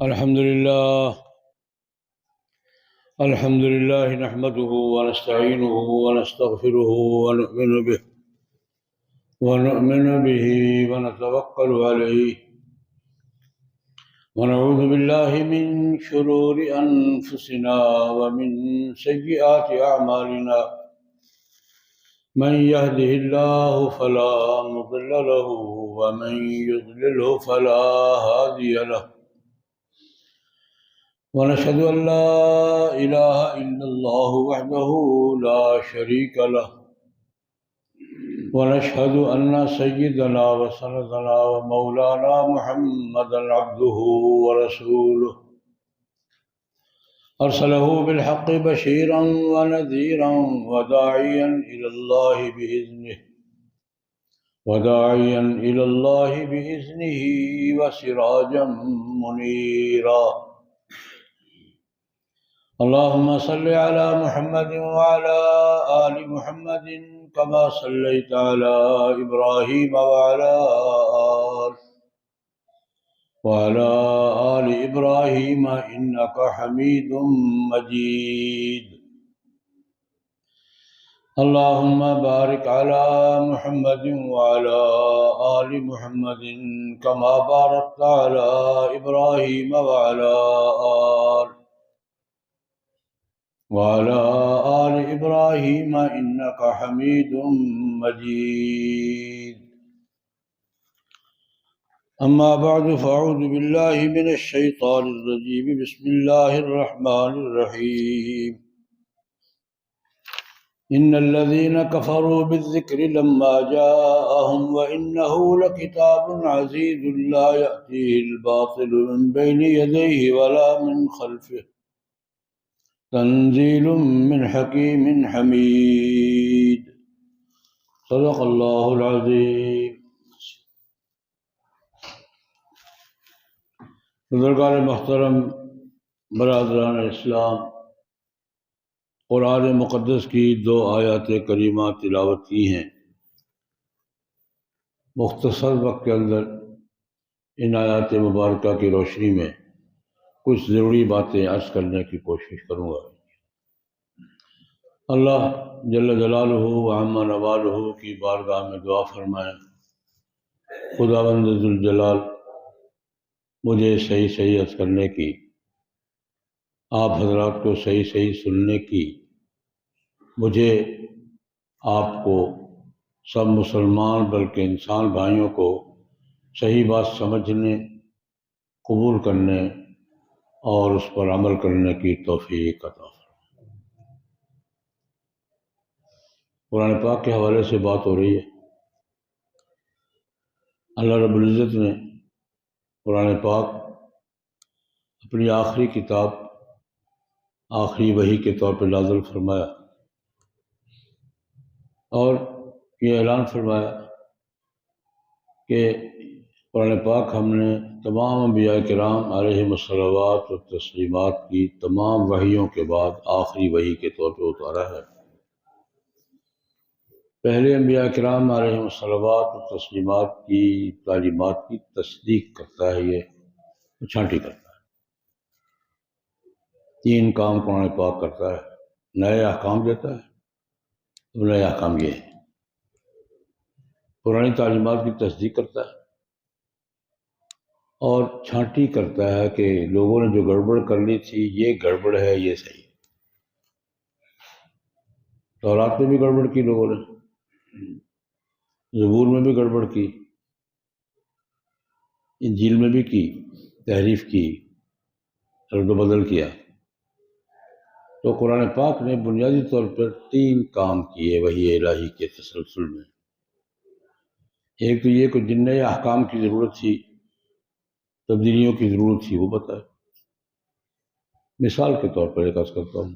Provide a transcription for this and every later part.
الحمد لله نحمده ونستعينه ونستغفره ونؤمن به ونتوكل عليه ونعوذ بالله من شرور أنفسنا ومن سيئات أعمالنا من يهده الله فلا مضل له ومن يضلله فلا هادي له ونشهد أن لا إله إلا الله وحده لا شريك له ونشهد أن سيدنا وسندنا ومولانا محمدا عبده ورسوله أرسله بالحق بشيرا ونذيرا وداعيا إلى الله بإذنه وسراجا منيرا اللهم صل على محمد وعلى آل محمد كما صليت على إبراهيم وعلى آل إبراهيم إنك حميد مجيد اللهم بارك على محمد وعلى آل محمد كما باركت على إبراهيم وعلى آل إبراهيم إنك حميد مجيد أما بعد فأعوذ بالله من الشيطان الرجيم بسم الله الرحمن الرحيم إن الذين كفروا بالذكر لما جاءهم وإنه لكتاب عزيز لا يأتيه الباطل من بين يديه ولا من خلفه تنزيل من حكيم حميد صدق اللہ العظیم۔ بزرگان محترم، برادران اسلام، قرآن مقدس کی 2 آیات کریمہ تلاوت کی ہیں۔ مختصر وقت کے اندر ان آیات مبارکہ کی روشنی میں کچھ ضروری باتیں عرض کرنے کی کوشش کروں گا۔ اللہ جل جلالہ و عم نوالہ کی بارگاہ میں دعا فرمائیں، خداوند ذوالجلال مجھے صحیح عرض کرنے کی، آپ حضرات کو صحیح سننے کی، مجھے آپ کو سب مسلمان بلکہ انسان بھائیوں کو صحیح بات سمجھنے، قبول کرنے اور اس پر عمل کرنے کی توفیق عطا فرمائے۔ قرآن پاک کے حوالے سے بات ہو رہی ہے۔ اللہ رب العزت نے قرآن پاک اپنی آخری کتاب، آخری وحی کے طور پہ نازل فرمایا اور یہ اعلان فرمایا کہ قرآن پاک ہم نے تمام انبیاء کرام علیہم الصلوات و تسلیمات کی تمام وحیوں کے بعد آخری وحی کے طور پہ اتارا ہے۔ پہلے انبیاء کرام علیہم الصلوات و تسلیمات کی تعلیمات کی تصدیق کرتا ہے، یہ چھانٹی کرتا ہے۔ 3 کام قرآن پاک کرتا ہے، نئے احکام دیتا ہے۔ اب نئے احکام یہ ہیں، پرانی تعلیمات کی تصدیق کرتا ہے اور چھانٹی کرتا ہے کہ لوگوں نے جو گڑبڑ کر لی تھی یہ گڑبڑ ہے، یہ صحیح۔ تورات میں بھی گڑبڑ کی لوگوں نے، زبور میں بھی گڑبڑ کی، انجیل میں بھی کی، تحریف کی، رد و بدل کیا۔ تو قرآن پاک نے بنیادی طور پر 3 کام کیے وحی الہی کے تسلسل میں۔ ایک تو یہ کہ جن نئے احکام کی ضرورت تھی، تبدیلیوں کی ضرورت تھی، وہ بتائے۔ مثال کے طور پر ایک عرض کرتا ہوں،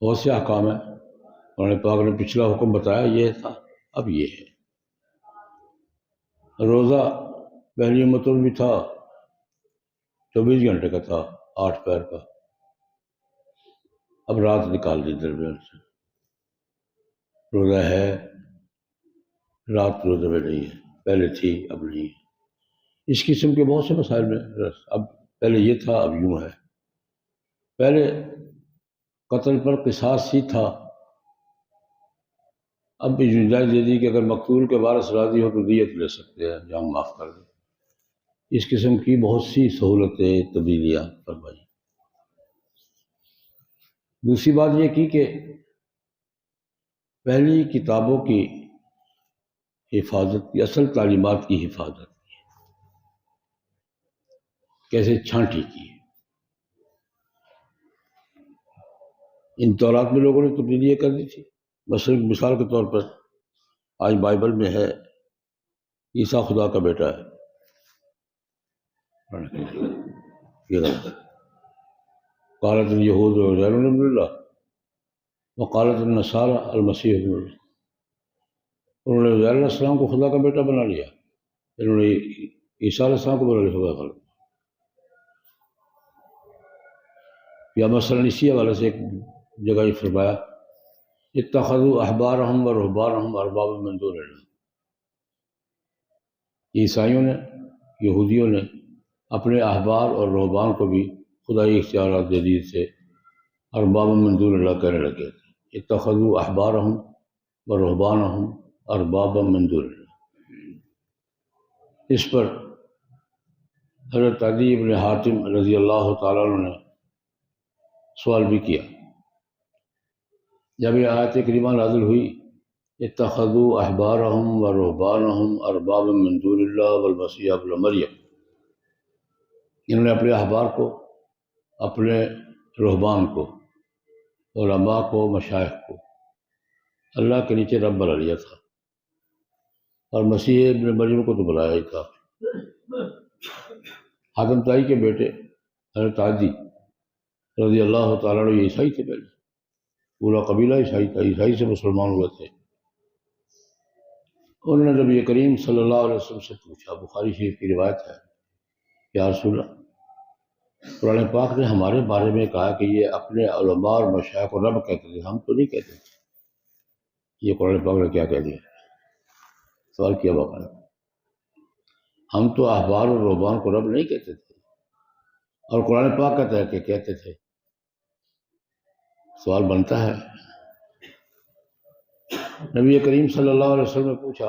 بہت سے احکام ہیں، قرآن پاک نے پچھلا حکم بتایا یہ تھا، اب یہ ہے۔ روزہ پہلی امتوں میں بھی تھا، 24 گھنٹے کا تھا، 8 پیر کا، اب رات نکال دی درمیان سے۔ روزہ ہے، رات روزے میں نہیں ہے، پہلے تھی اب نہیں ہے۔ اس قسم کے بہت سے مسائل میں اب پہلے یہ تھا، اب یوں ہے. پہلے قتل پر قصاص ہی تھا، اب بھی گنجائش دے دی کہ اگر مقتول کے وارث راضی ہو تو دیت لے سکتے ہیں، جان معاف کر دیں. اس قسم کی بہت سی سہولتیں، تبدیلیاں فرمائی. دوسری بات یہ کی کہ پہلی کتابوں کی حفاظت کی، اصل تعلیمات کی حفاظت کی، کیسے چھانٹی کی. ان دورات میں لوگوں نے تبدیلیاں کر دی تھی. مثال کے طور پر آج بائبل میں ہے عیسیٰ خدا کا بیٹا ہے، یہ غلط ہے. قالت الیہود عزیر ابن اللہ وقالت النصارى المسیح ابن اللہ. انہوں نے عزیر علیہ السلام کو خدا کا بیٹا بنا لیا، انہوں نے عیسیٰ علیہ السلام کو بنا لیا خدا کا. یا مثلاً اسی حوالے سے ایک جگہ یہ فرمایا اتخذوا احبارهم ورهبانهم اربابا من دون اللہ. عیسائیوں نے، یہودیوں نے اپنے احبار اور رہبان کو بھی خدائی اختیارات دے دیے تھے، اربابا من دون اللہ کہنے لگے تھے. اتخذوا احبارهم ورهبانهم اربابا من دون اللہ. اس پر حضرت عدی بن حاتم رضی اللہ تعالیٰ عنہ نے سوال بھی کیا. جب یہ آیت کریمہ نازل ہوئی اتخذوا احبارهم ورهبانهم اربابا من دون اللہ والمسیح ابن مریم، انہوں نے اپنے احبار کو، اپنے رہبان کو، علماء کو، مشائخ کو اللہ کے نیچے رب بنا لیا تھا، اور مسیح ابن مریم کو تو بنایا ہی تھا. حاتم طائی کے بیٹے حضرت عدی رضی اللہ تعالیٰ عنہ یہ عیسائی تھے، پہلے پورا قبیلہ عیسائی تھا، عیسائی سے مسلمان ہوئے تھے. انہوں نے نبی کریم صلی اللہ علیہ وسلم سے پوچھا، بخاری شریف کی روایت ہے، یا رسول اللہ، قرآن پاک نے ہمارے بارے میں کہا کہ یہ اپنے علماء اور مشائخ کو رب کہتے تھے، ہم تو نہیں کہتے تھے. یہ قرآن پاک نے کیا کہہ دیا؟ سوال کیا باقاعدہ. ہم تو احبار اور رہبان کو رب نہیں کہتے تھے، اور قرآن پاک کہتا ہے کہ کہتے تھے. سوال بنتا ہے. نبی کریم صلی اللہ علیہ وسلم نے پوچھا،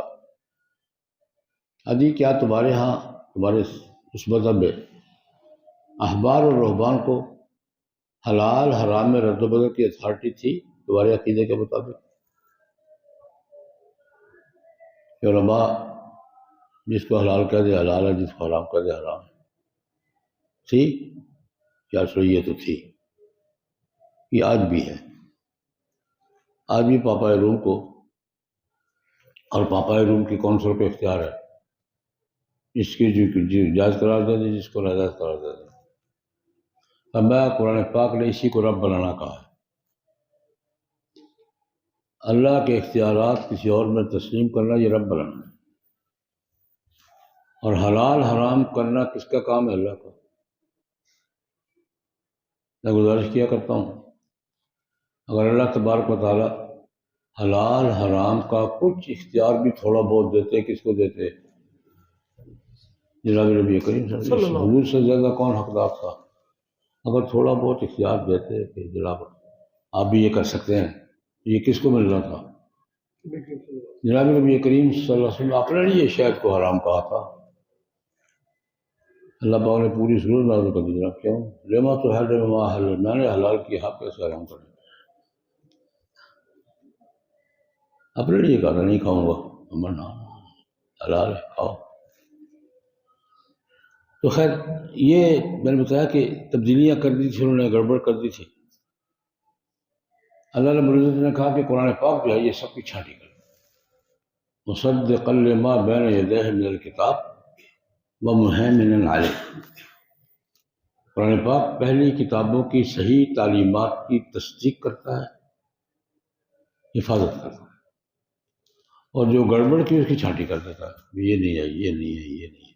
عدی کیا تمہارے ہاں، تمہارے اس مذہب میں احبار اور رہبان کو حلال حرام میں رد و بدل کی اتھارٹی تھی تمہارے عقیدے کے مطابق؟ کہ علماء جس کو حلال کہہ دے حلال ہے، جس کو حرام کہہ دے حرام ہے، تھی؟ کیا یہ تو تھی. یہ آج بھی ہے. آج بھی پاپا روم کو اور پاپا روم کی کونسل کو اختیار ہے اس کی جو جائز قرار دے دے، جس کو ناجائز قرار دے دے. اب میں قرآن پاک نے اسی کو رب بنانا کہا ہے. اللہ کے اختیارات کسی اور میں تسلیم کرنا یہ رب بنانا ہے، اور حلال حرام کرنا کس کا کام ہے؟ اللہ کا. میں گزارش کیا کرتا ہوں، اگر اللہ تبارک و تعالیٰ حلال حرام کا کچھ اختیار بھی تھوڑا بہت دیتے، کس کو دیتے؟ جناب نبی کریم صلی اللہ علیہ وسلم. حضور سے زیادہ کون حقدار تھا؟ اگر تھوڑا بہت اختیار دیتے کہ جناب آپ بھی یہ کر سکتے ہیں، یہ کس کو ملنا تھا؟ جناب نبی کریم صلی اللہ علیہ وسلم اپنے لیے شہد کو حرام کہا تھا. اللہ پاک نے پوری صورت نازل کر دی، جناب کیوں؟ لما تحرم ما احل، میں نے حلال کیا، آپ کیسے حرام کریں؟ اپنے لیے کہا تھا نہیں کھاؤں گا، امن حلال ہے کھاؤ. تو خیر یہ میں نے بتایا کہ تبدیلیاں کر دی تھی انہوں نے، گڑبڑ کر دی تھی. اللہ رب العزت نے کہا کہ قرآن پاک جو ہے یہ سب کی چھانٹی کر، مصدقا لما بین یدیہ من الکتاب ومہیمنا علیہ. قرآن پاک پہلی کتابوں کی صحیح تعلیمات کی تصدیق کرتا ہے، حفاظت کرتا ہے، اور جو گڑبڑ کی اس کی چھانٹی کر دیتا ہے، یہ نہیں ہے، یہ نہیں ہے، یہ نہیں ہے.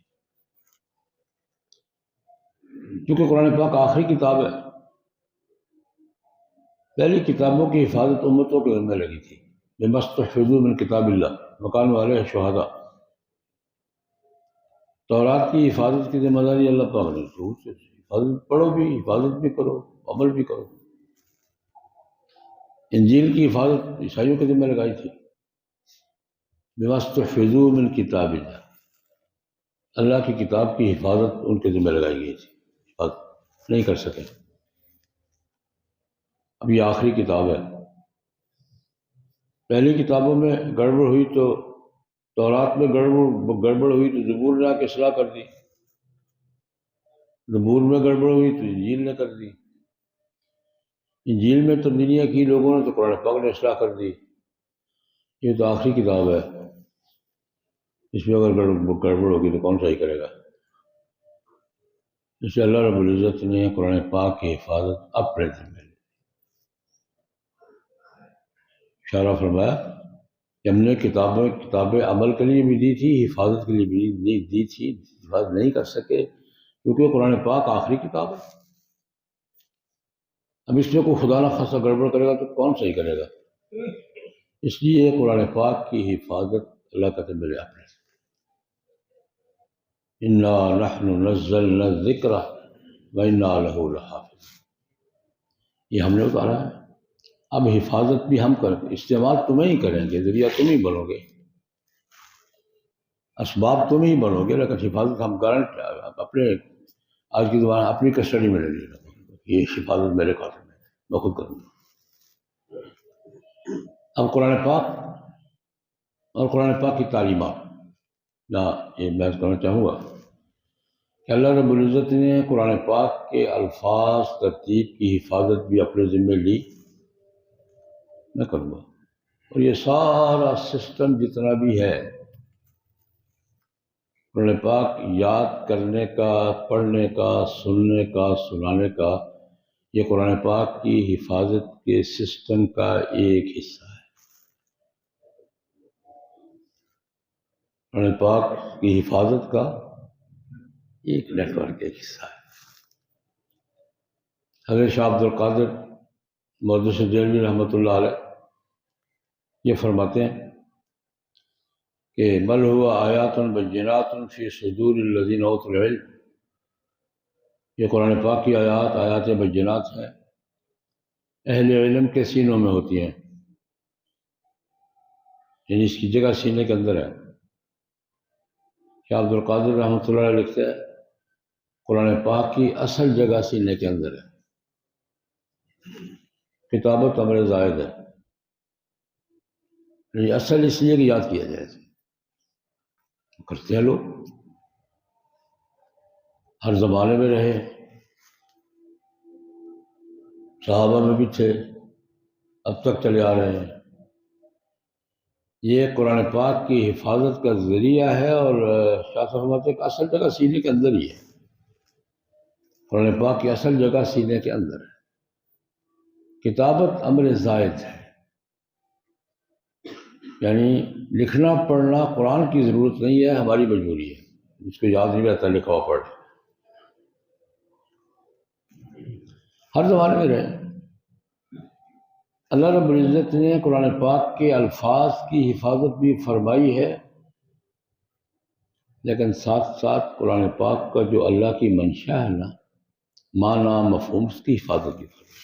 کیونکہ قرآن پاک آخری کتاب ہے. پہلی کتابوں کی حفاظت امتوں کے ذمہ لگی تھی، بما استحفظوا من کتاب اللہ وکانوا علیہ شہداء. تورات کی حفاظت کی ذمہ داری اللہ پاک نے ضرور سے حفاظت پڑھو بھی، حفاظت بھی کرو، عمل بھی کرو۔ انجیل کی حفاظت عیسائیوں کے ذمہ لگائی تھی، بما استحفظوا من کتاب اللہ، اللہ کی کتاب کی حفاظت ان کے ذمہ لگائی گئی تھی، حفاظت نہیں کر سکے۔ اب یہ آخری کتاب ہے، پہلی کتابوں میں گڑبڑ ہوئی تو تورات میں گڑبڑ ہوئی تو زبور نے آ کے اصلاح کر دی، زبور میں گڑبڑ ہوئی تو انجیل نے کر دی، انجیل میں تبدیلیاں کی لوگوں نے تو قرآن پاک نے اصلاح کر دی۔ یہ تو آخری کتاب ہے، اس میں اگر گڑبڑ ہوگی تو کون صحیح کرے گا؟ اس لیے اللہ رب العزت نے قرآن پاک کی حفاظت اپنے ذمہ لی۔ اشارہ فرمایا کہ ہم نے کتابیں عمل کے لیے بھی دی تھی، حفاظت کے لیے بھی دی تھی، حفاظت نہیں کر سکے کیونکہ قرآن پاک آخری کتاب ہے۔ اب اس میں کوئی خدا نہ خاصا گڑبڑ کرے گا تو کون صحیح کرے گا؟ اس لیے قرآن پاک کی حفاظت اللہ کا ذمہ لے اپنے۔ انا نحن نزلنا الذکر وانا لہ لحافظ، یہ ہم نے اتارا ہے، اب حفاظت بھی ہم کریں، استعمال تمہیں ہی کریں گے، ذریعہ تم ہی بنو گے، اسباب تم ہی بنو گے، لیکن حفاظت ہم گارنٹ اپنے آج کی زبان اپنی کسٹڈی میں لے لینا، یہ حفاظت میرے قابل میں خود کروں گا۔ اب قرآن پاک اور قرآن پاک کی تعلیمات، یہاں یہ بحث کرنا چاہوں گا کہ اللہ رب العزت نے قرآن پاک کے الفاظ ترتیب کی حفاظت بھی اپنے ذمہ لی، میں کروں گا، اور یہ سارا سسٹم جتنا بھی ہے قرآن پاک یاد کرنے کا، پڑھنے کا، سننے کا، سنانے کا، یہ قرآن پاک کی حفاظت کے سسٹم کا ایک حصہ ہے۔ قرآن پاک کی حفاظت کا ایک نیٹ ورک ایک حصہ ہے۔ حضرت شاہ عبد القادر محدث دہلوی رحمۃ اللہ علیہ یہ فرماتے ہیں کہ بل ہوا آیات بینات فی صدور الذین اوتوا العلم، یہ قرآن پاک کی آیات بینات ہیں، اہل علم کے سینوں میں ہوتی ہیں، یعنی اس کی جگہ سینے کے اندر ہے۔ شاہ عبد القادر رحمۃ اللہ علیہ لکھتے ہیں قرآن پاک کی اصل جگہ سینے کے اندر ہے، کتابت امر زائد ہے، یعنی اصل اس لیے کہ یاد کیا جائے، کرتے ہیں لوگ، ہر زمانے میں رہے، صحابہ میں بھی تھے، اب تک چلے آ رہے ہیں۔ یہ قرآن پاک کی حفاظت کا ذریعہ ہے، اور شاہ صاحب فرماتے ہیں کہ اصل جگہ سینے کے اندر ہی ہے، قرآن پاک کی اصل جگہ سینے کے اندر ہے، کتابت امر زائد ہے، یعنی لکھنا پڑھنا قرآن کی ضرورت نہیں ہے، ہماری مجبوری ہے، اس کو یاد نہیں رہتا لکھا ہوا پڑھ، ہر زمانے میں رہے۔ اللہ رب العزت نے قرآن پاک کے الفاظ کی حفاظت بھی فرمائی ہے، لیکن ساتھ ساتھ قرآن پاک کا جو اللہ کی منشا ہے نا، معنی مفہوم، اس کی حفاظت بھی فرمائی،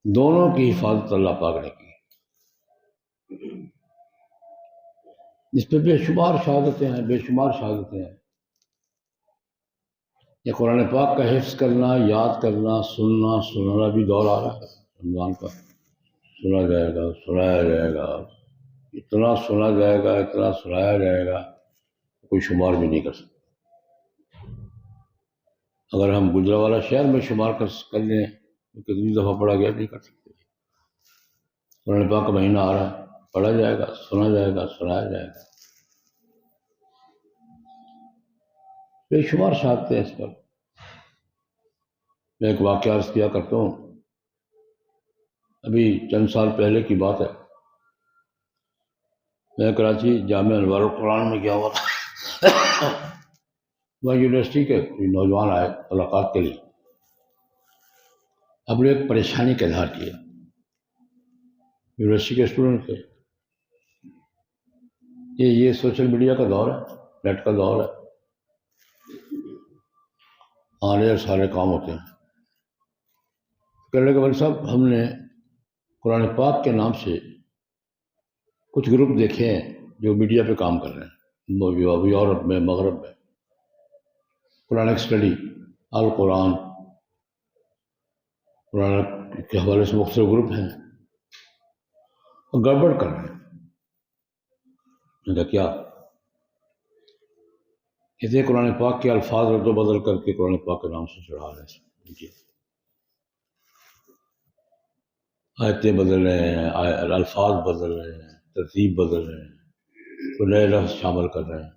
دونوں کی حفاظت اللہ پاک نے کی۔ اس پہ بے شمار شہادتیں ہیں، بے شمار شہادتیں ہیں۔ یہ قرآن پاک کا حفظ کرنا، یاد کرنا، سننا، سنانا بھی دور آ رہا ہے رمضان کا، سنا جائے گا، سنایا جائے گا، اتنا سنا جائے گا، اتنا سنایا جائے گا، کوئی شمار بھی نہیں کر سکتا۔ اگر ہم گجرانوالہ شہر میں شمار کر لیں تو کتنی دفعہ پڑھا گیا نہیں کر سکتے۔ قرآن پاک کا مہینہ آ رہا ہے، پڑھا جائے گا، سنا جائے گا، سنایا جائے گا، بے شمار شہادتیں اس پر۔ میں ایک واقعہ عرض کیا کرتا ہوں، ابھی چند سال پہلے کی بات ہے، میں کراچی جامعہ انوار القرآن میں گیا ہوا تھا، وہاں یونیورسٹی کے نوجوان آئے ملاقات کے لیے، اب نے ایک پریشانی کا اظہار کیا، یونیورسٹی کے اسٹوڈنٹ تھے، یہ سوشل میڈیا کا دور ہے، نیٹ کا دور ہے، آنے سارے کام ہوتے ہیں۔ کہنے لگے بھائی صاحب ہم نے قرآن پاک کے نام سے کچھ گروپ دیکھے ہیں جو میڈیا پہ کام کر رہے ہیں یورپ میں، مغرب میں، قرآن اسٹڈی، القرآن، قرآن کے حوالے سے مختلف گروپ ہیں اور گڑبڑ کر رہے ہیں۔ میں کہا کیا؟ کہتے ہیں قرآن پاک کے الفاظ رد و بدل کر کے قرآن پاک کے نام سے چڑھا رہے ہیں، آیتیں بدل رہے ہیں، الفاظ بدل رہے ہیں، ترتیب بدل رہے ہیں، تو نئے لفظ شامل کر رہے ہیں۔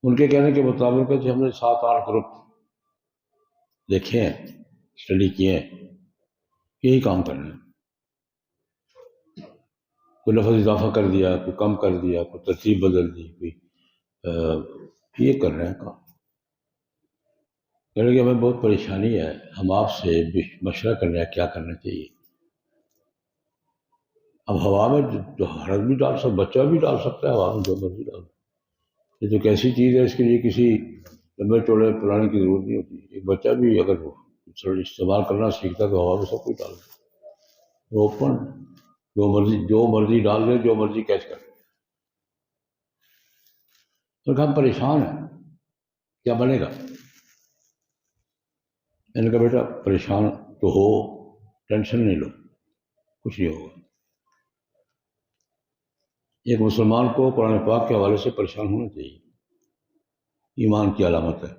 ان کے کہنے کے مطابق ہے کہ ہم نے 7-8 گروپ دیکھے ہیں، اسٹڈی کیے ہیں، یہی کام کر رہے ہیں، کوئی لفظ اضافہ کر دیا، کوئی کم کر دیا، کوئی ترتیب بدل دی، کوئی یہ کر رہے ہیں کام۔ کہنے کہ ہمیں بہت پریشانی ہے، ہم آپ سے مشورہ کر رہے ہیں کیا کرنا چاہیے۔ اب ہوا میں جو حرف بھی ڈال سکتا، بچہ بھی ڈال سکتا ہے ہوا میں جو مرضی ڈال، یہ تو کیسی چیز ہے، اس کے لیے کسی لمبے چوڑے پلانے کی ضرورت نہیں ہوتی۔ ایک بچہ بھی اگر استعمال کرنا سیکھتا تو ہوا میں سب کچھ ڈال دے، اوپن، جو مرضی ڈال دے، جو مرضی کیچ کر۔ تو ہم پریشان ہیں، کیا بنے گا؟ میں نے کہا بیٹا پریشان تو ہو، ٹینشن نہیں لو، کچھ نہیں ہوگا۔ ایک مسلمان کو قرآن پاک کے حوالے سے پریشان ہونا چاہیے، ایمان کی علامت ہے،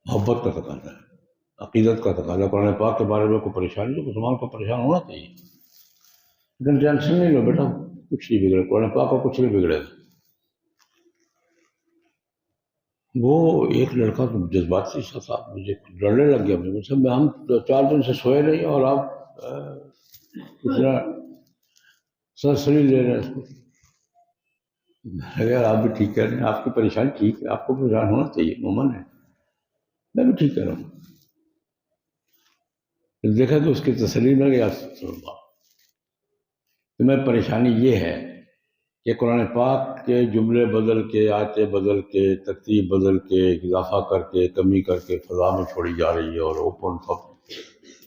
محبت کا تقاضا ہے، عقیدت کا تقاضا ہے۔ قرآن پاک کے بارے میں کوئی پریشانی تو مسلمان کو پریشان ہونا چاہیے، لیکن ٹینشن نہیں لو بیٹا، کچھ نہیں بگڑے، قرآن پاک کو کچھ نہیں بگڑے گا۔ وہ ایک لڑکا جذباتی سا تھا، مجھے لڑنے لگ گیا، مجھ سے ہم 4 دن سے سوئے نہیں اور آپ اتنا سرسری لے رہے ہیں۔ اگر آپ بھی ٹھیک کہہ رہے ہیں، آپ کی پریشانی ٹھیک ہے، آپ کو پریشان ہونا چاہیے، مومن ہے، میں بھی ٹھیک کہہ رہا ہوں۔ دیکھا کہ اس کی تسلی میں گیا، تمہیں پریشانی یہ ہے کہ قرآن پاک کے جملے بدل کے، آیتیں بدل کے، ترتیب بدل کے، اضافہ کر کے، کمی کر کے فضا میں چھوڑی جا رہی ہے اور اوپن سب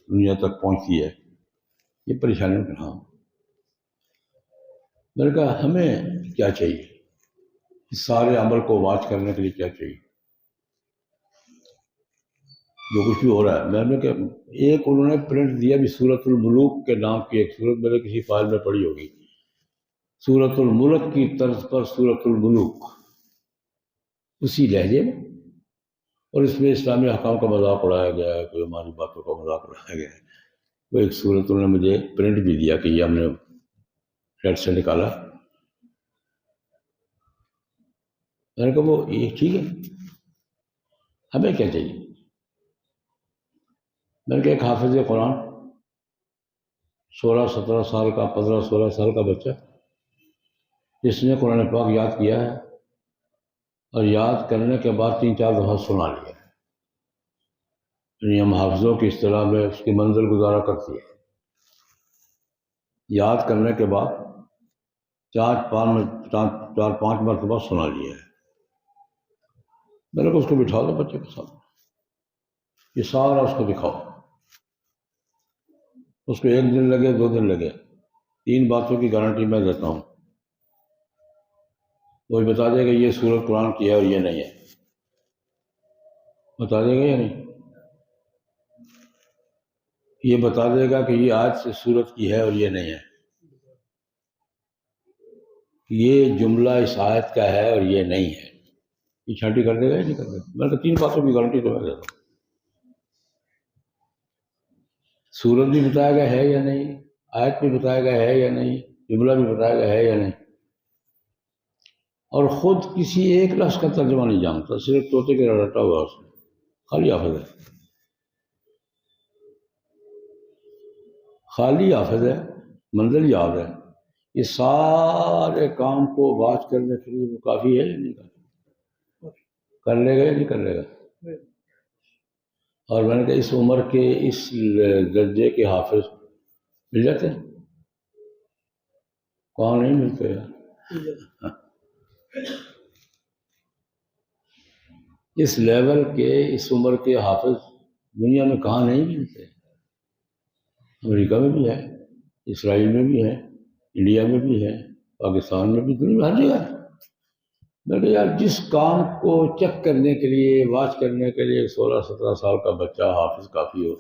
دنیا تک پہنچتی ہے، یہ پریشانی کا نام۔ میں نے کہا ہمیں کیا چاہیے، اس سارے عمل کو واچ کرنے کے لیے کیا چاہیے جو کچھ بھی ہو رہا ہے؟ میں نے کہا ایک انہوں نے پرنٹ دیا بھی، سورۃ الملوک کے نام کی ایک سورت میں نے کسی فائل میں پڑھی ہوگی، سورۃ الملک کی طرز پر سورۃ الملوک، اسی لہجے میں، اور اس میں اسلامی احکام کا مذاق اڑایا گیا ہے، کوئی ہماری باتوں کا مذاق اڑایا گیا ہے۔ وہ ایک سورت انہوں نے مجھے پرنٹ بھی دیا کہ یہ ہم نے نیٹ سے نکالا۔ میں نے کہا وہ یہ ٹھیک ہے، ہمیں کیا چاہیے؟ میں نے کہا ایک حافظ قرآن 16-17 سال کا، 15-16 سال کا بچہ، جس نے قرآن پاک یاد کیا ہے اور یاد کرنے کے بعد 3-4 دفعہ سنا لیا ہے، یعنی ہم حافظوں کی اصطلاح میں اس کی منزل گزارا کرتی ہے، یاد کرنے کے بعد 4-5 مرتبہ سنا لیا ہے۔ میں نے کہا اس کو بٹھا دو بچے کے ساتھ، یہ سارا اس کو دکھاؤ، اس کو 1 دن لگے، 2 دن لگے، 3 باتوں کی گارنٹی میں دیتا ہوں، وہ بتا دے گا یہ سورت قرآن کی ہے اور یہ نہیں ہے، بتا دے گا یا نہیں؟ یہ بتا دے گا کہ یہ آج سے سورت کی ہے اور یہ نہیں ہے، یہ جملہ اس آیت کا ہے اور یہ نہیں ہے، یہ چھانٹی کر دے گا یا نہیں کر دے گا؟ میں نے کہا 3 باتوں کی گارنٹی تو میں دیتا ہوں، سورت بھی بتایا گیا ہے یا نہیں، آیت بھی بتایا گیا ہے یا نہیں، جملہ بھی بتایا گیا ہے یا نہیں، اور خود کسی ایک لفظ کا ترجمہ نہیں جانتا، صرف طوطے کے رٹا ہوا اس میں، خالی حافظ ہے، خالی حافظ ہے، منزل یاد ہے، یہ سارے کام کو واچ کرنے کے لیے وہ کافی ہے یا نہیں کافی؟ کر لے گا یا نہیں کر لے گا؟ اور میں نے کہا اس عمر کے اس درجے کے حافظ مل جاتے ہیں؟ کہاں نہیں ملتے ہیں، اس لیول کے اس عمر کے حافظ دنیا میں کہاں نہیں ملتے. امریکہ میں بھی ہے، اسرائیل میں بھی ہے، انڈیا میں بھی ہے، پاکستان میں بھی، دنیا میں ہر جگہ ہے. میں کہ یار جس کام کو چیک کرنے کے لیے، واچ کرنے کے لیے 16-17 سال کا بچہ حافظ کافی ہو،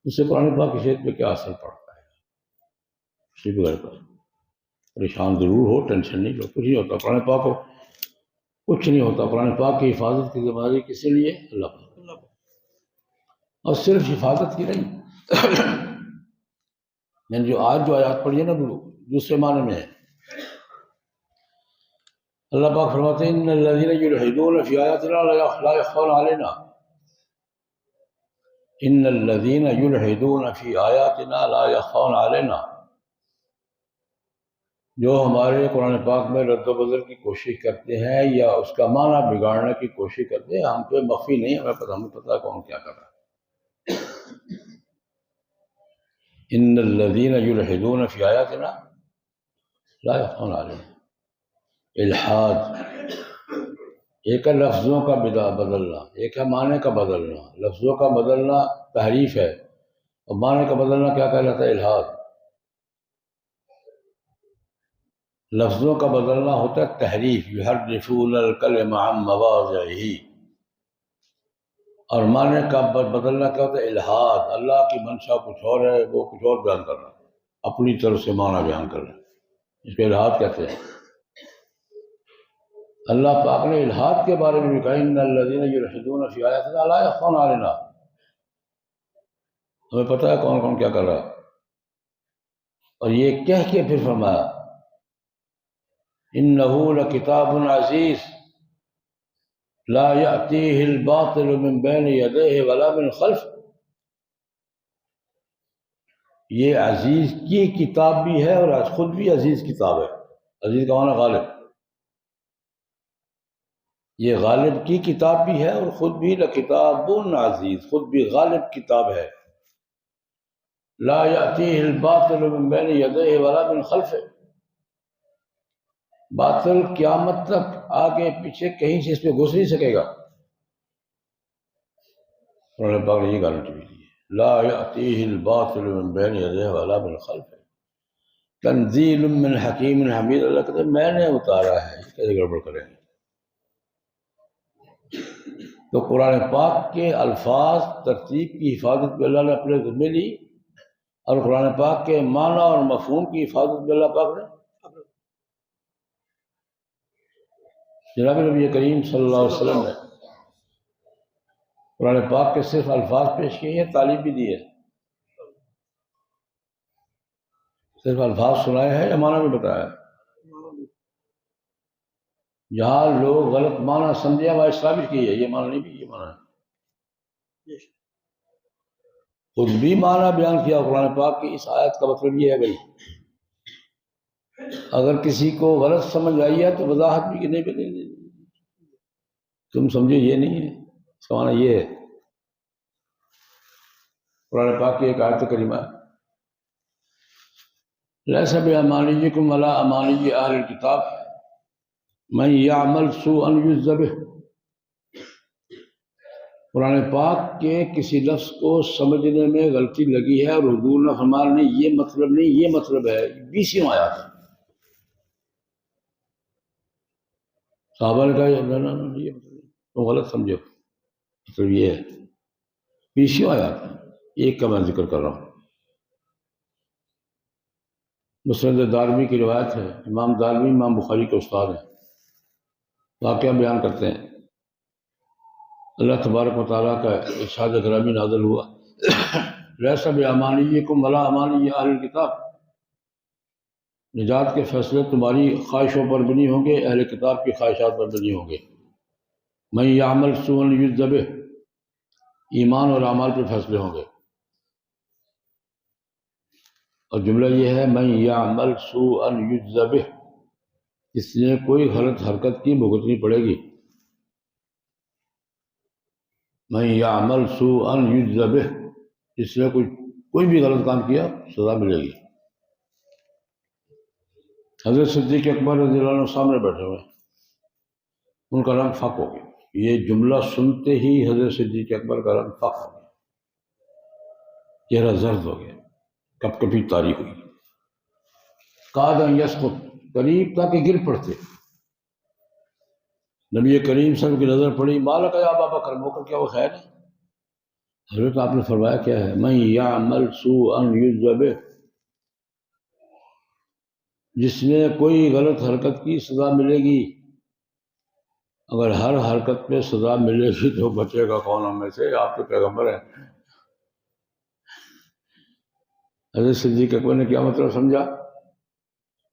اس سے قرآن پاک کی شریعت پہ کیا اثر پڑتا ہے؟ اسی بغیر پر پریشان ضرور ہو، ٹینشن نہیں لو، کچھ نہیں ہوتا. قرآن پاک کو کچھ نہیں ہوتا. قرآن پاک کی حفاظت کی ذمہ داری کس لیے؟ اللہ پاک. اور صرف حفاظت کی نہیں، میں نے جو آیات پڑھی ہے نا دوسرے معنی میں ہے. اللہ پاک فرماتے ہیں ان الذین یلحدون فی آیاتنا لا یخفون علینا، ان الذین یلحدون فی آیاتنا لا یخفون علینا، جو ہمارے قرآن پاک میں رد و بدل کی کوشش کرتے ہیں یا اس کا معنی بگاڑنے کی کوشش کرتے ہیں، ہم پہ مخفی نہیں، ہمیں پتہ ہے کون کیا کر رہا ہے. ان الذین یلحدون فی آیاتنا لا یخفون علینا. الحاد ایک ہے لفظوں کا بدلنا، ایک ہے معنی کا بدلنا. لفظوں کا بدلنا تحریف ہے، اور معنی کا بدلنا کیا کہلاتا ہے؟ الحاد. لفظوں کا بدلنا ہوتا ہے تحریف، یحرفون الکلم عن مواضعہ، اور معنی کا بدلنا کیا ہوتا ہے؟ الحاد. اللہ کی منشا کچھ اور ہے، وہ کچھ اور بیان کر رہا ہے، اپنی طرف سے معنی بیان کر رہا ہے. اس کو الحاد کہتے ہیں. اللہ پاک نے الحاد کے بارے میں بھی کہا ان الذین یلحدون فی آیاتنا لا یخفون علینا. ہمیں پتہ ہے کون کون کیا کر رہا ہے. اور یہ کہہ کے پھر فرمایا انہ لکتاب عزیز لا یأتیہ الباطل من بین یدیہ ولا من خلفہ. یہ عزیز کی کتاب بھی ہے اور خود بھی عزیز کتاب ہے. عزیز کا معنی غالب. یہ غالب کی کتاب بھی ہے اور خود بھی لکتاب عزیز، خود بھی غالب کتاب ہے. لا یأتیہ الباطل من بین یدیہ ولا من خلفہ. باطل قیامت تک آگے پیچھے کہیں سے اس پہ گھس نہیں سکے گا. قرآن پاک نے یہ گارنٹی بھی دی ہے لا یأتیہ الباطل من بین یدیہ ولا من خلفہ تنزیل من حکیم حمید. اللہ کہتے ہیں میں نے اتارا ہے، کیسے گڑبڑ کریں گے. تو قرآن پاک کے الفاظ ترتیب کی حفاظت بھی اللہ نے اپنے ذمہ لی، اور قرآن پاک کے معنی اور مفہوم کی حفاظت بھی اللہ پاک نے. جناب نبی کریم صلی اللہ علیہ وسلم نے قرآن پاک کے صرف الفاظ پیش کیے ہیں، تعلیم بھی دی ہے. صرف الفاظ سنائے ہیں یا معنی بھی بتایا ہے. جہاں لوگ غلط معنی سمجھے وہاں اصلاح بھی کی ہے، یہ معنی نہیں بھی، یہ معنی ہے. خود بھی معنی بیان کیا قرآن پاک کی اس آیت کا مطلب یہ ہے بھائی اگر کسی کو غلط سمجھ آئی ہے تو وضاحت بھی کہ نہیں تم سمجھو یہ نہیں ہے، اس کا معنی یہ ہے. قرآن پاک کی ایک آیت کریمہ لیس بأمانیکم ولا امانی اہل الکتاب من یعمل سوءا یجز بہ. قرآن پاک کے کسی لفظ کو سمجھنے میں غلطی لگی ہے اور حضور نے فرمایا نہیں یہ مطلب نہیں، یہ مطلب ہے. 20 آیات ہے. صحابہ نے کہا یہ مطلب نہیں، تم غلط سمجھو، مطلب یہ ہے. 20 آیات ہے، ایک کا میں ذکر کر رہا ہوں. مسند دارمی کی روایت ہے، امام دارمی امام بخاری کے استاد ہیں. واقعہ بیان کرتے ہیں اللہ تبارک و تعالیٰ کا ارشاد گرامی نازل ہوا لیس بأمانیکم ولا امانی اہل الکتاب. نجات کے فیصلے تمہاری خواہشوں پر بھی نہیں ہوں گے، اہل کتاب کی خواہشات پر بھی نہیں ہوں گے. من یعمل سوءا یجز بہ، ایمان اور اعمال پہ فیصلے ہوں گے. اور جملہ یہ ہے من یعمل سوءا یجز بہ، اس نے کوئی غلط حرکت کی بھگتنی پڑے گی. من یعمل سوءا یجز بہ، اس نے کوئی بھی غلط کام کیا سزا ملے گی. حضرت صدیق اکبر رضی اللہ عنہ سامنے بیٹھے ہوئے، ان کا رنگ فاق ہو گیا۔ یہ جملہ سنتے ہی حضرت صدیق اکبر کا رنگ فاق ہو گیا، چہرہ زرد ہو گیا، کپ کپی طاری ہوئی، کاد ان یسقط، قریب تھا کہ گر پڑتے۔ نبی کریم صلی اللہ علیہ وسلم کی نظر پڑی، مالک یا ابا بکر، بکر کیا وہ خیر ہے؟ حضرت آپ نے فرمایا کیا ہے؟ من یعمل سوءا یجزا بہ، جس نے کوئی غلط حرکت کی سزا ملے گی۔ اگر ہر حرکت پہ سزا ملے گی تو بچے گا کون ہم میں سے؟ آپ تو پیغمبر ہیں۔ حضرت صدیق اکبر نے کیا مطلب سمجھا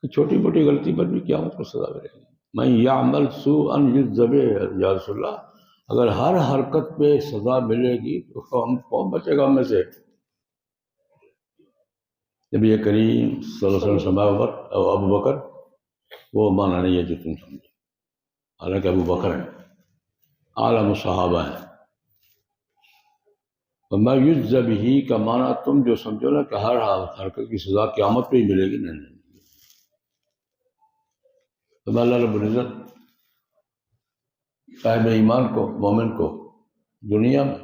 کہ چھوٹی موٹی غلطی پر بھی قیامت کو سزا ملے گی۔ من یعمل سوءا یجزا بہ، یا رسول اللہ اگر ہر حرکت پہ سزا ملے گی تو ہم کون بچے گا ہم میں سے؟ نبی کریم صلی اللہ علیہ وسلم ابو بکر وہ مانا نہیں ہے جو تم سمجھو، حالانکہ ابو بکر ہیں، عالم صحابہ ہیں۔ وما یجزا بہ کا معنی تم جو سمجھو نا کہ ہر حرکت کی سزا قیامت پہ ہی ملے گی، نہیں۔ تو اللہ رب العزت صاحب ایمان کو، مومن کو دنیا میں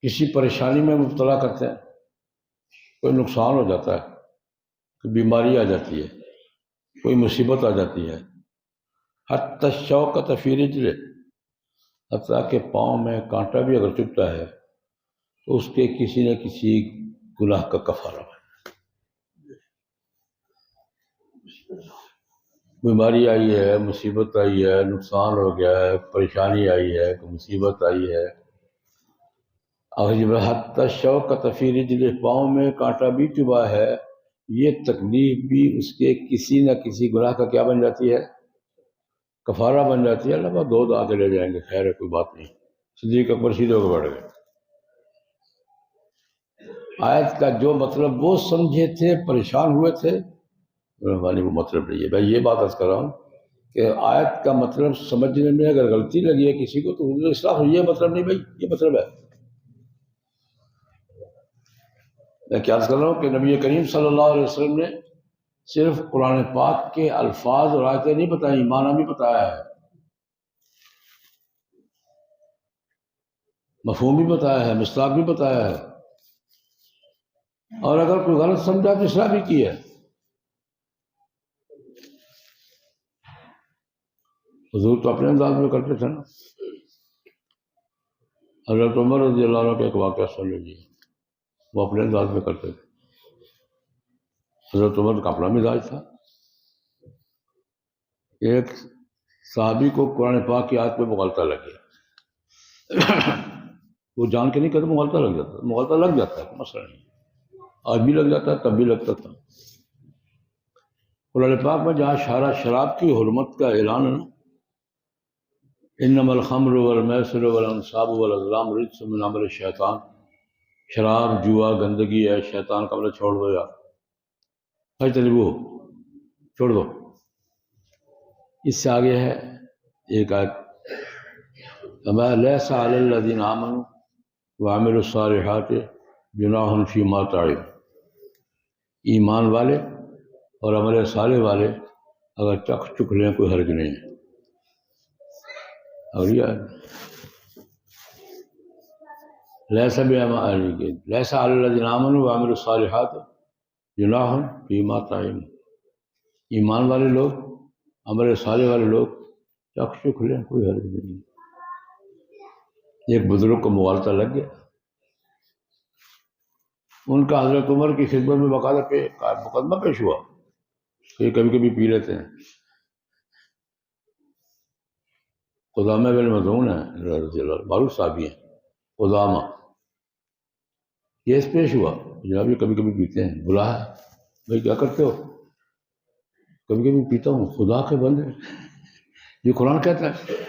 کسی پریشانی میں مبتلا کرتے ہیں، کوئی نقصان ہو جاتا ہے، کوئی بیماری آ جاتی ہے، کوئی مصیبت آ جاتی ہے، حتی الشوکۃ فی رجلہ، حتیٰ کہ پاؤں میں کانٹا بھی اگر چبھتا ہے تو اس کے کسی نہ کسی گناہ کا کفارہ ہے۔ بیماری آئی ہے، مصیبت آئی ہے، نقصان ہو گیا ہے، پریشانی آئی ہے، کوئی مصیبت آئی ہے، اور جب حتی الشوکۃ فی رجلہ، پاؤں میں کانٹا بھی چبھا ہے، یہ تکلیف بھی اس کے کسی نہ کسی گناہ کا کیا بن جاتی ہے؟ کفارہ بن جاتی ہے۔ اللہ بابا دو آ کے لے جائیں گے، خیر ہے کوئی بات نہیں۔ صدیق اکبر سیدھے ہو کے بیٹھ گئے۔ آیت کا جو مطلب وہ سمجھے تھے، پریشان ہوئے تھے، وہ مطلب نہیں ہے۔ میں یہ بات عرض کر رہا ہوں کہ آیت کا مطلب سمجھنے میں اگر غلطی لگی ہے کسی کو تو حضور اصلاح ہو، یہ مطلب نہیں بھائی، یہ مطلب ہے۔ میں کیا عرض کر رہا ہوں کہ نبی کریم صلی اللہ علیہ وسلم نے صرف قرآن پاک کے الفاظ اور آیتیں نہیں بتائیں، معنی بھی بتایا ہے، مفہوم بھی بتایا ہے، مصداق بھی بتایا ہے، اور اگر کوئی غلط سمجھا تو اصلاح بھی کی ہے۔ حضور تو اپنے انداز میں کرتے تھے نا۔ حضرت عمر رضی اللہ عنہ کا ایک واقعہ سن لیجیے، وہ اپنے انداز میں کرتے تھے۔ حضرت عمر کا اپنا مزاج تھا۔ ایک صحابی کو قرآن پاک کی آیت پہ مغالطہ لگ گیا، وہ جان کے نہیں کہتے، مغالطہ لگ جاتا ہے، مغالطہ لگ جاتا ہے، مسئلہ نہیں، آج بھی لگ جاتا ہے، تب بھی لگتا تھا۔ قرآن پاک میں جہاں شراب کی حرمت کا اعلان ہے نا، انما الخمر والمیسر والانصاب والازلام رجس من عمل الشیطان، شراب جوا گندگی ہے، شیطان کا عمل، چھوڑ دو یار، فاجتنبوہ، چھوڑ دو۔ اس سے آگے ہے ایک آیت، وما لیس علی الذین آمنوا وعملوا الصالحات جناح فیما طعموا، ایمان والے اور عمل صالح والے اگر چکھ چکھ لیں کوئی حرج نہیں ہے۔ اور یہ لیس لیس علی الذین آمنوا وعملوا الصالحات جناح فیما طعموا، ایمان والے لوگ، عمل صالح والے لوگ چکھ چکھ لیں کوئی حرج نہیں۔ ایک بزرگ کو مغالطہ لگ گیا، ان کا حضرت عمر کی خدمت میں باقاعدہ مقدمہ پیش ہوا کہ یہ کبھی کبھی پی لیتے ہیں۔ قدامہ بن مظعون ہیں رضی اللہ عنہ، معروف صحابی ہیں قدامہ، کیس پیش ہوا، جناب یہ کبھی کبھی پیتے ہیں، بلایا، بھائی کیا کرتے ہو؟ کبھی کبھی پیتا ہوں، خدا کے بندے یہ قرآن کہتا ہے،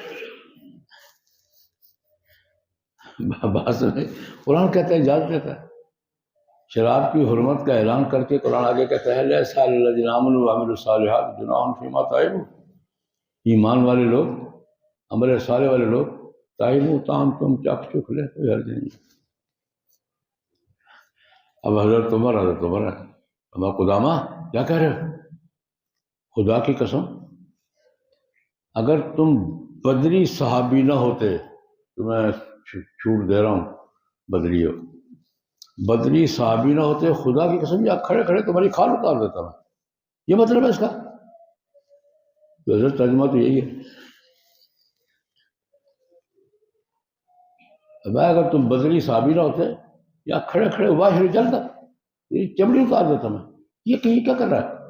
بات میں قرآن کہتا ہے، اجازت دیتا ہے۔ شراب کی حرمت کا اعلان کر کے قرآن آگے کہتا ہے لیس علی الذین آمنوا وعملوا الصالحات جناح فیما طعموا، ایمان والے لوگ، عمل صالح والے لوگ، طعموا طعام تم چکھ چکھ لیں کوئی حرج نہیں۔ اب حضرت عمر ہیں، ہمارا قدامہ کیا کہہ رہے ہو؟ خدا کی قسم اگر تم بدری صحابی نہ ہوتے تو میں چھوٹ دے رہا ہوں بدری ہو، بدری صحابی نہ ہوتے خدا کی قسم یا کھڑے کھڑے تمہاری کھال اتار دیتا میں. یہ مطلب ہے اس کا. ترجمہ تو یہی ہے. میں اگر تم بدری صحابی نہ ہوتے یا کھڑے کھڑے واحد جلتا یہ چمڑی اتار دیتا میں. یہ کہیں کیا کر رہا ہے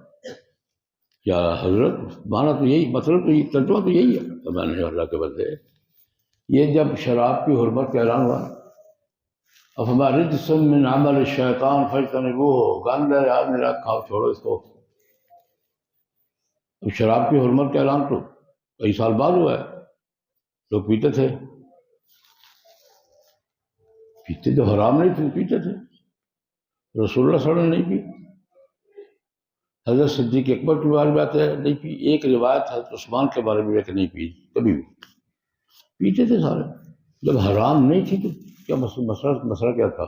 کیا حضرت؟ مانا تو یہی مطلب، تو یہ ترجمہ تو یہی ہے. تو میں نے اللہ کے بندے، یہ جب شراب کی حرمت کا اعلان ہوا، افما رجس من عمل الشیطان فاجتنبوہ، گند ہے یار میرا، کھاؤ چھوڑو اس کو. اب شراب کی حرمت کا اعلان تو کئی سال بعد ہوا ہے. لوگ پیتے تھے، پیتے تو حرام نہیں تھے، پیتے تھے. رسول اللہ صلی اللہ علیہ وسلم نے نہیں پی. حضرت صدیق اکبر کے بارے میں آتے ہیں نہیں پی. ایک روایت حضرت عثمان کے بارے میں ہے کہ نہیں پی کبھی بھی. پیتے تھے سارے. جب حرام نہیں تھی تو کیا مسئلہ کیا تھا؟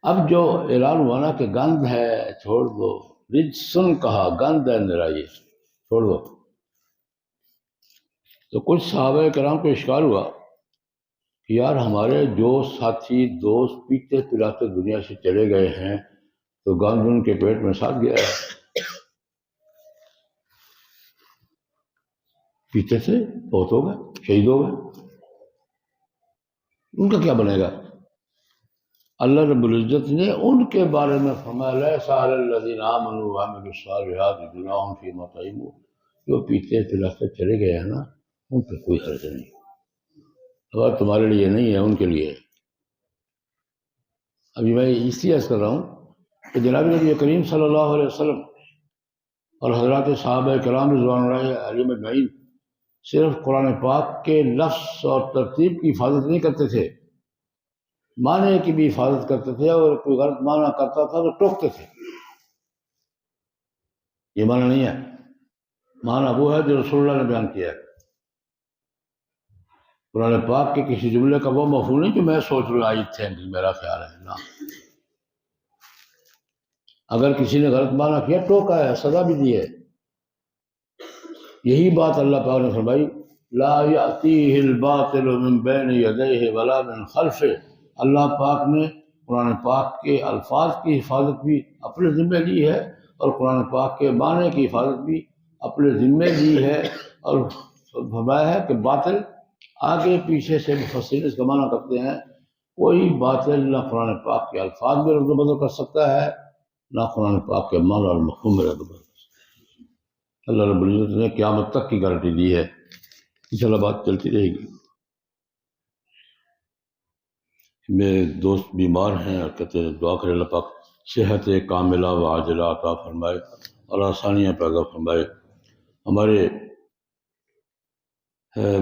اب جو اعلان ہوا نا کہ گند ہے چھوڑ دو، رجسن کہا، گند ہے میرا یہ چھوڑ دو، تو کچھ صحابہ کرام کو اشکال ہوا کہ یار ہمارے جو ساتھی دوست پیتے پلاتے دنیا سے چلے گئے ہیں تو گند ان کے پیٹ میں ساتھ گیا ہے. پیتے تھے، بہت ہو گئے، شہید ہو گئے، ان کا کیا بنے گا؟ اللہ رب العزت نے ان کے بارے میں فرمایا لیس علی الذین آمنوا وعملوا الصالحات جناح فیما طعموا، جو پیتے پلاتے چلے گئے ہیں نا ان پہ کوئی حرج نہیں. اگر تمہارے لیے نہیں ہے ان کے لیے ہے. ابھی میں اس لیے عرض کر رہا ہوں کہ جناب نبی کریم صلی اللہ علیہ وسلم اور حضرات صحابہ کرام رضوان اللہ علیہم اجمعین صرف قرآن پاک کے لفظ اور ترتیب کی حفاظت نہیں کرتے تھے، معنی کی بھی حفاظت کرتے تھے، اور کوئی غلط معنی کرتا تھا تو ٹوکتے تھے. یہ معنی نہیں ہے. معنی وہ ہے جو رسول اللہ نے بیان کیا ہے. قرآن پاک کے کسی جملے کا وہ مفہوم نہیں جو میں سوچ رہا ہوں آیت ہے میرا خیال ہے نا. اگر کسی نے غلط معنی کیا ٹوکا ہے، سزا بھی دی ہے. یہی بات اللہ پاک نے فرمائی لا یأتیہ الباطل من بین یدیہ ولا من خلفہ. اللہ پاک نے قرآن پاک کے الفاظ کی حفاظت بھی اپنے ذمہ لی ہے اور قرآن پاک کے معنی کی حفاظت بھی اپنے ذمہ لی ہے، اور فرمایا ہے کہ باطل آگے پیچھے سے مفسرین اس کا معنی کرتے ہیں. کوئی باطل نہ قرآن پاک کے الفاظ میں رد و بدل کر سکتا ہے، نہ قرآن پاک کے معنی اور مفہوم میں رد و بدل کر سکتا ہے. اللہ رب العزت نے قیامت تک کی گارنٹی دی ہے. انشاءاللہ بات چلتی رہے گی. میرے دوست بیمار ہیں اور کہتے ہیں دعا کرے اللہ پاک صحت کاملہ و عاجلہ عطا فرمائے اور آسانیاں پیدا فرمائے. ہمارے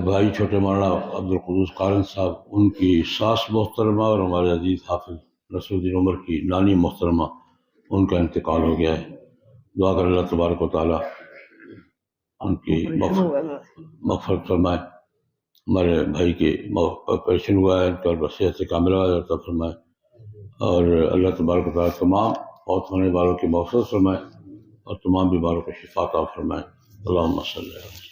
بھائی چھوٹے مولانا عبد القدوس قارن صاحب، ان کی ساس محترمہ اور ہمارے عزیز حافظ نصر الدین عمر کی نانی محترمہ، ان کا انتقال ہو گیا ہے. دعا کر اللہ تبارک و تعالیٰ ان کی مغفرت فرمائے. ہمارے بھائی کے آپریشن ہوا ہے ان کا صحت کاملہ عطا فرمائے، اور اللہ تبارک و تعالیٰ تمام فوت ہونے والوں کی مغفرت فرمائے اور تمام بیماروں کو شفا عطا فرمائے. اللہم صلی اللہ علیہ وسلم.